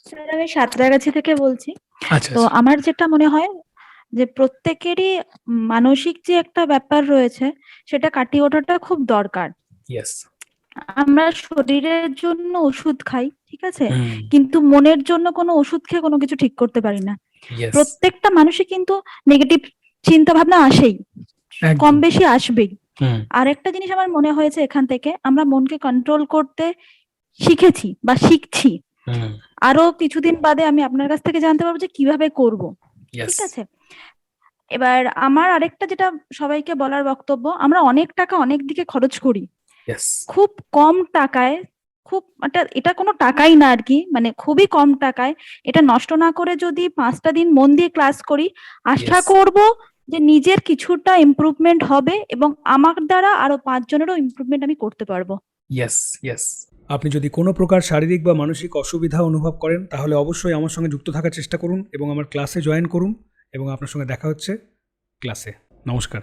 Sir আমি সাঁতরাগাছি থেকে বলছি। আচ্ছা, তো আচ্ছা। আমার যেটা মনে হয় যে প্রত্যেকেরই মানসিক যে একটা ব্যাপার রয়েছে সেটা কাটিয়ে ওঠাটা খুব দরকার। ইয়েস। আমরা শরীরের জন্য ওষুধ খাই, ঠিক আছে, হুম। কিন্তু মনের জন্য কোনো ওষুধ খেয়ে কোনো কিছু ঠিক করতে পারি না। ইয়েস। প্রত্যেকটা মানুষই কিন্তু নেগেটিভ চিন্তা ভাবনা আসেই, কম একদম। বেশি আসবেই। হুম। আর একটা জিনিস আমার মনে হয়েছে এখান থেকে আমরা মনকে কন্ট্রোল করতে শিখেছি বা শিখছি। হুম। আরো কিছুদিন বাদে আমি আপনার কাছ থেকে জানতে পারবো যে কিভাবে করব, ঠিক ইয়েস। আছে। এবার আমার আরেকটা যেটা সবাইকে বলার বক্তব্য, আমরা অনেক টাকা অনেক দিকে খরচ করি, ইয়েস। খুব কম টাকায়, খুব এটা কোনো টাকাই না আর কি, মানে খুবই কম টাকায় এটা নষ্ট না করে যদি 5টা দিন মন দিয়ে ক্লাস করি, আশা ইয়েস। করব যে নিজের কিছুটা ইমপ্রুভমেন্ট হবে এবং আমার দ্বারা আরো 5 জনেরও ইমপ্রুভমেন্ট আমি করতে পারবো। ইয়েস। ইয়েস। আপনি যদি কোনো প্রকার শারীরিক বা মানসিক অসুবিধা অনুভব করেন তাহলে অবশ্যই আমার সঙ্গে যুক্ত থাকার চেষ্টা করুন এবং আমার ক্লাসে জয়েন করুন এবং আপনার সঙ্গে দেখা হচ্ছে ক্লাসে। নমস্কার।